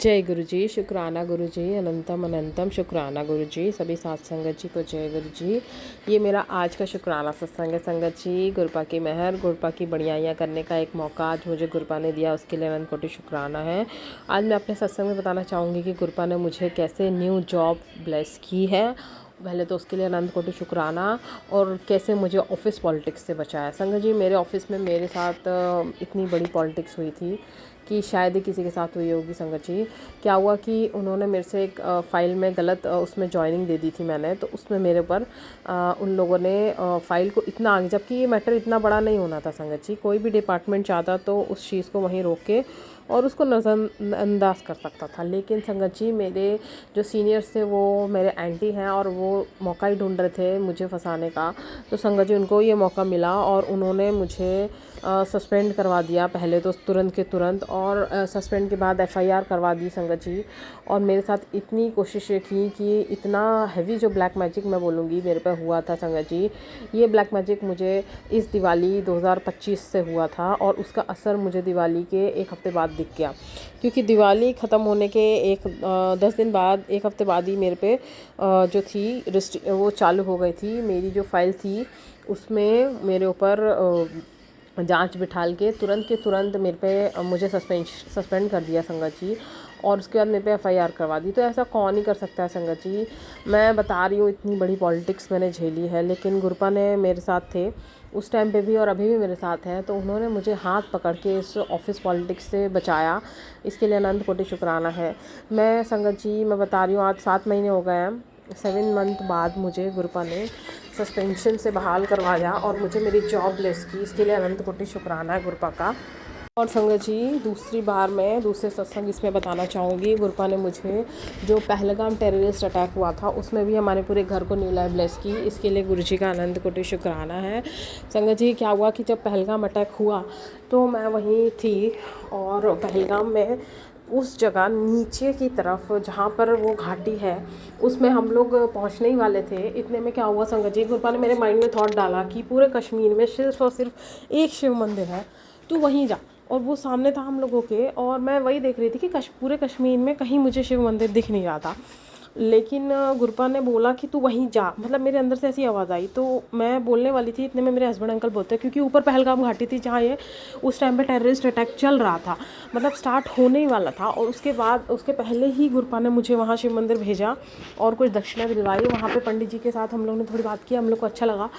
जय गुरु जी, शुक्राना गुरु जी, अनंतम अनंतम शुक्राना गुरु जी, सभी साथ संगत जी को जय गुरु जी। ये मेरा आज का शुक्राना सत्संग है संगत जी। गुरुपा की मेहर, गुरुपा की बढ़ियाइयाँ करने का एक मौका आज मुझे गुरुपा ने दिया, उसके लिए अनंत कोटि शुक्राना है। आज मैं अपने सत्संग में बताना चाहूँगी कि गुरुपा ने मुझे कैसे न्यू जॉब ब्लेस की है। पहले तो उसके लिए अनंत कोटि शुक्राना। और कैसे मुझे ऑफिस पॉलिटिक्स से बचाया। संगत जी, मेरे ऑफिस में मेरे साथ इतनी बड़ी पॉलिटिक्स हुई थी कि शायद ही किसी के साथ हुई होगी संगत जी। क्या हुआ कि उन्होंने मेरे से एक फ़ाइल में गलत उसमें जॉइनिंग दे दी थी मैंने, तो उसमें मेरे ऊपर उन लोगों ने फ़ाइल को इतना आगे, जबकि ये मैटर इतना बड़ा नहीं होना था संगत जी। कोई भी डिपार्टमेंट चाहता तो उस चीज़ को वहीं रोक के और उसको नज़रअंदाज कर सकता था। लेकिन संगत जी, मेरे जो सीनियर्स थे वो मेरे एंटी हैं और वो मौका ही ढूंढ रहे थे मुझे फंसाने का। तो संगत जी, उनको ये मौका मिला और उन्होंने मुझे सस्पेंड करवा दिया पहले तो तुरंत के तुरंत, और सस्पेंड के बाद एफआईआर करवा दी संगत जी। और मेरे साथ इतनी कोशिशें की कि इतना हैवी जो ब्लैक मैजिक मैं बोलूँगी मेरे पे हुआ था संगत जी। ये ब्लैक मैजिक मुझे इस दिवाली 2025 से हुआ था और उसका असर मुझे दिवाली के एक हफ़्ते बाद दिख गया। क्योंकि दिवाली ख़त्म होने के 10 दिन बाद, एक हफ़्ते बाद ही मेरे पे जो थी वो चालू हो गई थी। मेरी जो फ़ाइल थी उसमें मेरे ऊपर जांच बिठाल के तुरंत मेरे पे मुझे सस्पेंड कर दिया संगत जी। और उसके बाद मेरे पे एफआईआर करवा दी। तो ऐसा कौन ही कर सकता है संगत जी। मैं बता रही हूँ, इतनी बड़ी पॉलिटिक्स मैंने झेली है, लेकिन गुरुपा ने मेरे साथ थे उस टाइम पे भी और अभी भी मेरे साथ हैं। तो उन्होंने मुझे हाथ पकड़ के इस ऑफिस पॉलिटिक्स से बचाया, इसके लिए अनंत कोटि शुक्राना है। मैं संगत जी, मैं बता रही हूँ, आज 7 महीने हो गए हैं। 7 मंथ बाद मुझे गुरुपा ने सस्पेंशन से बहाल करवाया और मुझे मेरी जॉब ब्लेस की, इसके लिए अनंत कोटि शुक्राना है गुरुपा का। और संगत जी, दूसरी बार मैं दूसरे सत्संग इसमें बताना चाहूँगी, गुरुपा ने मुझे जो पहलगाम टेररिस्ट अटैक हुआ था उसमें भी हमारे पूरे घर को न्यू लाइफ ब्लेस की, इसके लिए गुरु जी का अनंत कोटि शुक्राना है। संगत जी, क्या हुआ कि जब पहलगाम अटैक हुआ तो मैं वहीं थी और पहलगाम में उस जगह नीचे की तरफ जहाँ पर वो घाटी है उसमें हम लोग पहुँचने ही वाले थे। इतने में क्या हुआ संगत जी, गुरुपा ने मेरे माइंड में थॉट डाला कि पूरे कश्मीर में सिर्फ और सिर्फ एक शिव मंदिर है, तू वहीं जा। और वो सामने था हम लोगों के, और मैं वही देख रही थी कि पूरे कश्मीर में कहीं मुझे शिव मंदिर दिख नहीं रहा था। लेकिन गुरुपा ने बोला कि तू वहीं जा, मतलब मेरे अंदर से ऐसी आवाज़ आई। तो मैं बोलने वाली थी, इतने में मेरे हस्बैंड अंकल बोलते हैं, क्योंकि ऊपर पहलगाम घाटी थी जहाँ ये उस टाइम पे टेररिस्ट अटैक चल रहा था, मतलब स्टार्ट होने ही वाला था। और उसके पहले ही गुरुपा ने मुझे वहाँ शिव मंदिर भेजा और कुछ दक्षिणा दिलवाई। वहाँ पे पंडित जी के साथ हम लोग ने थोड़ी बात की, हम लोग को अच्छा लगा।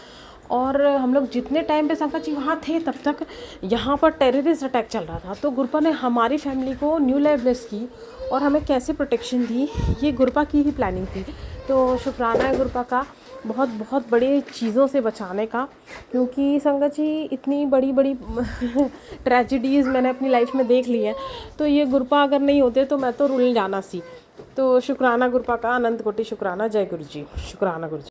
और हम लोग जितने टाइम पे संगत जी वहाँ थे तब तक यहाँ पर टेररिस्ट अटैक चल रहा था। तो गुरुपा ने हमारी फैमिली को न्यू लाइफ ब्लेस की और हमें कैसे प्रोटेक्शन दी, ये गुरुपा की ही प्लानिंग थी। तो शुक्राना है गुरुपा का बहुत बहुत बड़ी चीज़ों से बचाने का। क्योंकि संगत जी, इतनी बड़ी बड़ी ट्रेजिडीज़ मैंने अपनी लाइफ में देख ली है, तो ये गुरुपा अगर नहीं होते तो मैं तो रुल जाना सी। तो शुक्राना गुरुपा का, अनंत कोटि शुक्राना। जय गुरु जी, शुक्राना गुरु जी।